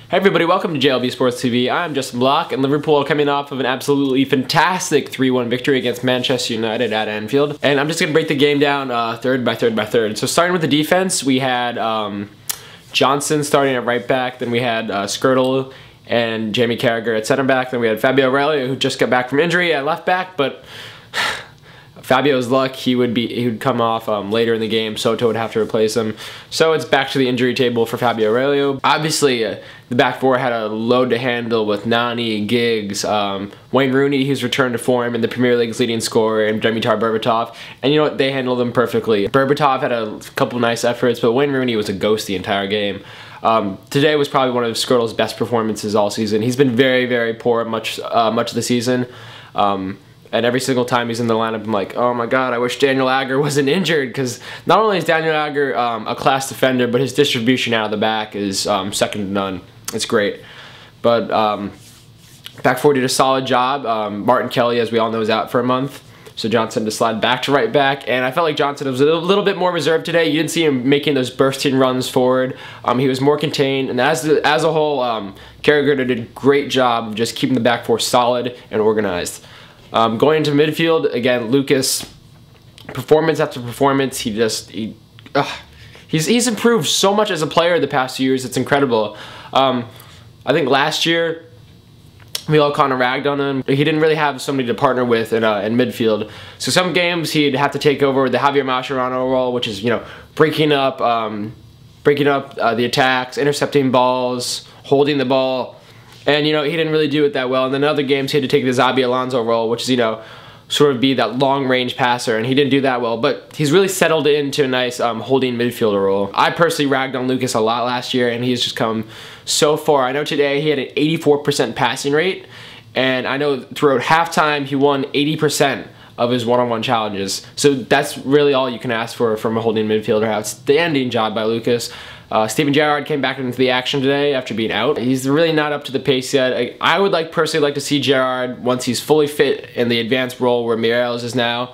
Hey everybody, welcome to JLB Sports TV. I'm Justin Block, and Liverpool coming off of an absolutely fantastic 3-1 victory against Manchester United at Anfield. And I'm just going to break the game down third by third. So starting with the defense, we had Johnson starting at right back, then we had Skirtle and Jamie Carragher at center back, then we had Fabio Aurelio, who just got back from injury at left back, but Fabio's luck, he would come off later in the game. Soto would have to replace him. So it's back to the injury table for Fabio Aurelio. Obviously, the back four had a load to handle with Nani, Giggs, Wayne Rooney, who's returned to form, and the Premier League's leading scorer, and Dimitar Berbatov. And you know what? They handled them perfectly. Berbatov had a couple nice efforts, but Wayne Rooney was a ghost the entire game. Today was probably one of Skirtle's best performances all season. He's been very, very poor much of the season. And every single time he's in the lineup, I'm like, oh my god, I wish Daniel Agger wasn't injured, because not only is Daniel Agger a class defender, but his distribution out of the back is second to none. It's great. But back four did a solid job. Martin Kelly, as we all know, is out for a month. So Johnson to slide back to right back, and I felt like Johnson was a little bit more reserved today. You didn't see him making those bursting runs forward. He was more contained, and as a whole, Carragher did a great job of just keeping the back four solid and organized. Going into midfield, again, Lucas, performance after performance, he's improved so much as a player the past few years. It's incredible. I think last year we all kind of ragged on him. He didn't really have somebody to partner with in midfield. So some games he'd have to take over the Javier Mascherano role, which is, you know, breaking up the attacks, intercepting balls, holding the ball. And, you know, he didn't really do it that well. And then other games, he had to take the Xabi Alonso role, which is, you know, sort of be that long-range passer, and he didn't do that well. But he's really settled into a nice holding midfielder role. I personally ragged on Lucas a lot last year, and he's just come so far. I know today he had an 84% passing rate, and I know throughout halftime he won 80% of his one-on-one challenges. So that's really all you can ask for from a holding midfielder. Outstanding job by Lucas. Steven Gerrard came back into the action today after being out. He's really not up to the pace yet. I would personally like to see Gerrard, once he's fully fit in the advanced role where Mireles is now.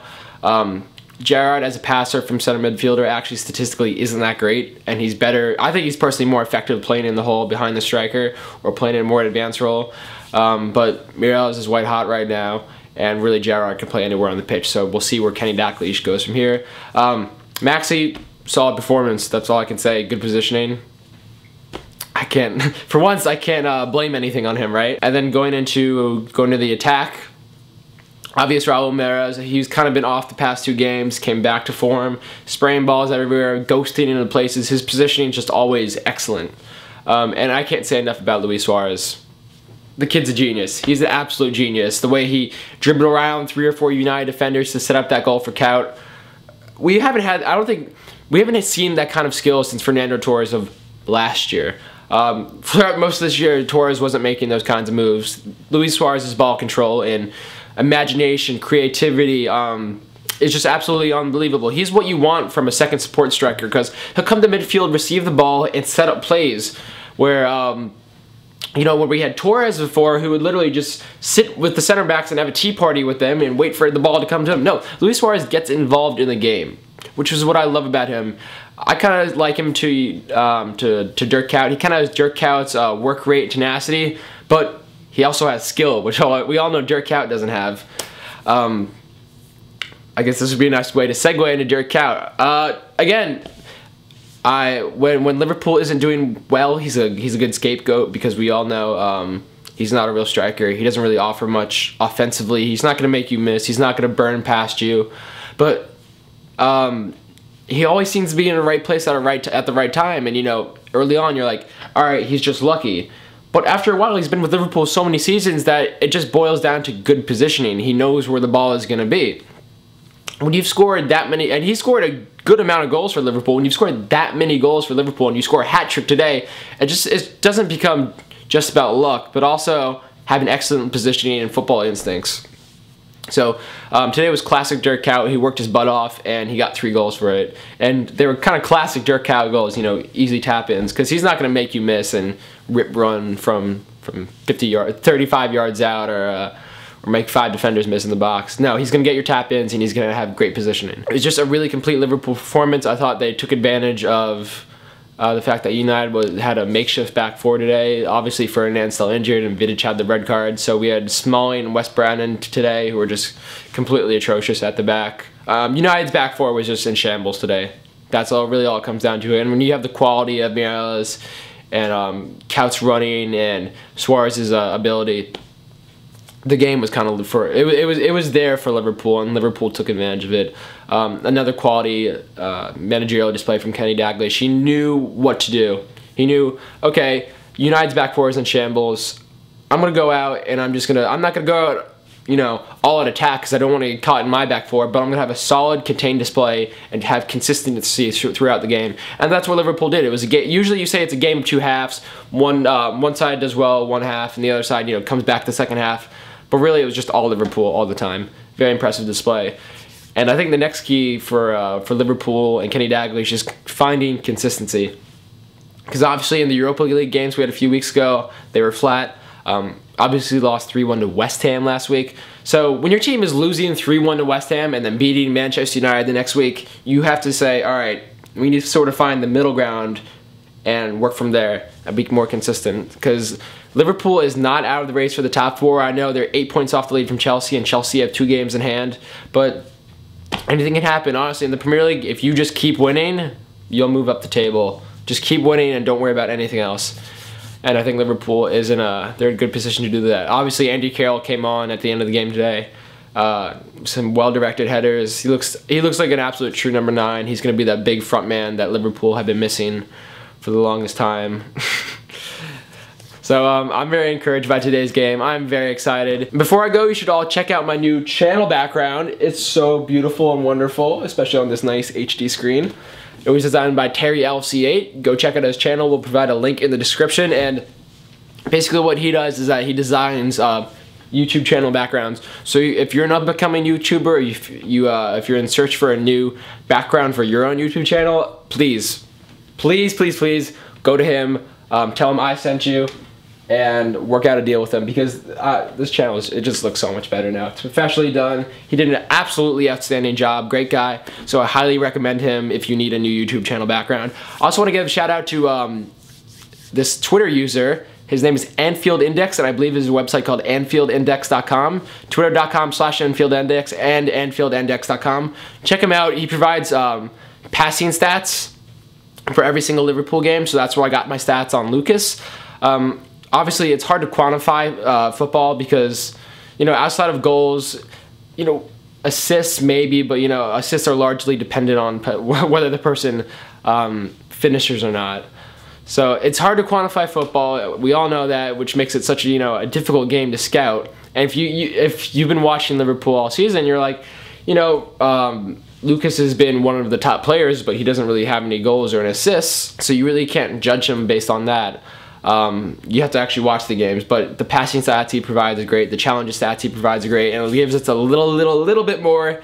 Gerrard as a passer from center midfielder actually statistically isn't that great, and he's better. I think he's personally more effective playing in the hole behind the striker or playing in a more advanced role. But Mireles is white hot right now, and really Gerrard can play anywhere on the pitch. So we'll see where Kenny Dalglish goes from here. Maxi, solid performance, that's all I can say. Good positioning. For once, I can't blame anything on him, right? And then going to the attack, obvious Raul Meireles, he's kind of been off the past two games, came back to form, spraying balls everywhere, ghosting into places. His positioning is just always excellent. And I can't say enough about Luis Suarez. The kid's a genius. He's an absolute genius. The way he dribbled around 3 or 4 United defenders to set up that goal for Cout. We haven't seen that kind of skill since Fernando Torres of last year. Throughout most of this year, Torres wasn't making those kinds of moves. Luis Suarez's ball control and imagination, creativity, is just absolutely unbelievable. He's what you want from a second support striker, because he'll come to midfield, receive the ball, and set up plays where, you know, when we had Torres before, who would literally just sit with the center backs and have a tea party with them and wait for the ball to come to him. No, Luis Suarez gets involved in the game, which is what I love about him. I kind of like him to Dirk Kuyt. He kind of has Dirk Kuyt's work rate, tenacity, but he also has skill, which we all know Dirk Kuyt doesn't have. I guess this would be a nice way to segue into Dirk Kuyt. Again, when Liverpool isn't doing well, he's a good scapegoat, because we all know he's not a real striker. He doesn't really offer much offensively. He's not going to make you miss. He's not going to burn past you. But he always seems to be in the right place at the right time. And, you know, early on you're like, all right, he's just lucky. But after a while, he's been with Liverpool so many seasons that it just boils down to good positioning. He knows where the ball is going to be. When you've scored that many, and he scored a good amount of goals for Liverpool, when you've scored that many goals for Liverpool and you score a hat-trick today, it doesn't become just about luck, but also having excellent positioning and football instincts. So today was classic Dirk Kuyt. He worked his butt off, and he got 3 goals for it. And they were kind of classic Dirk Kuyt goals, you know, easy tap-ins, because he's not going to make you miss and rip run from 35 yards out, or make 5 defenders miss in the box. No, he's going to get your tap-ins, and he's going to have great positioning. It's just a really complete Liverpool performance. I thought they took advantage of The fact that United had a makeshift back four today. Obviously, Ferdinand's still injured, and Vidic had the red card. So we had Smalling and West Brandon today, who were just completely atrocious at the back. United's back four was just in shambles today. That's really all it comes down to. And when you have the quality of Mireles and Couts running and Suarez's ability, the game was kind of it was there for Liverpool, and Liverpool took advantage of it. Another quality managerial display from Kenny Dalglish. He knew what to do. He knew, okay, United's back four is in shambles. I'm gonna go out and I'm not gonna go out, you know, all out attack because I don't want to get caught in my back four, but I'm gonna have a solid contained display and have consistency throughout the game. And that's what Liverpool did. It was a game. Usually you say it's a game of two halves. One side does well one half, and the other side, you know, comes back the second half. But really, it was just all Liverpool all the time. Very impressive display. And I think the next key for Liverpool and Kenny Dalglish is finding consistency. Because obviously in the Europa League games we had a few weeks ago, they were flat. Obviously lost 3-1 to West Ham last week. So when your team is losing 3-1 to West Ham and then beating Manchester United the next week, you have to say, all right, we need to sort of find the middle ground and work from there and be more consistent. Because Liverpool is not out of the race for the top four. I know they're 8 points off the lead from Chelsea, and Chelsea have 2 games in hand. But anything can happen, honestly. In the Premier League, if you just keep winning, you'll move up the table. Just keep winning and don't worry about anything else. And I think Liverpool is they're in a good position to do that. Obviously, Andy Carroll came on at the end of the game today. Some well-directed headers. He looks like an absolute true number 9. He's going to be that big front man that Liverpool have been missing for the longest time. So I'm very encouraged by today's game. I'm very excited. Before I go, you should all check out my new channel background. It's so beautiful and wonderful, especially on this nice HD screen. It was designed by Terry LC8. Go check out his channel. We'll provide a link in the description. And basically what he does is that he designs YouTube channel backgrounds. So if you're an up-and-coming YouTuber, if you're in search for a new background for your own YouTube channel, please go to him. Tell him I sent you, and work out a deal with him, because this channel it just looks so much better now. It's professionally done. He did an absolutely outstanding job. Great guy. So I highly recommend him if you need a new YouTube channel background. I also want to give a shout out to this Twitter user. His name is Anfield Index, and I believe there's a website called AnfieldIndex.com, Twitter.com/AnfieldIndex, and AnfieldIndex.com. Check him out. He provides passing stats for every single Liverpool game, so that's where I got my stats on Lucas. Obviously, it's hard to quantify football because, you know, outside of goals, you know, assists maybe, but, you know, assists are largely dependent on whether the person finishes or not. So it's hard to quantify football. We all know that, which makes it such a, you know, a difficult game to scout. And if you've been watching Liverpool all season, you're like, you know, Lucas has been one of the top players, but he doesn't really have any goals or an assists, so you really can't judge him based on that. You have to actually watch the games, but the passing stats he provides are great. The challenges stats he provides are great, and it gives us a little bit more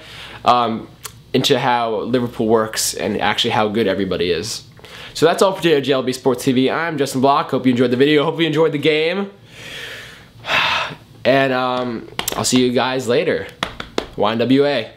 into how Liverpool works and actually how good everybody is. So that's all for today, JLB Sports TV. I'm Justin Block. Hope you enjoyed the video. Hope you enjoyed the game. And I'll see you guys later. YNWA.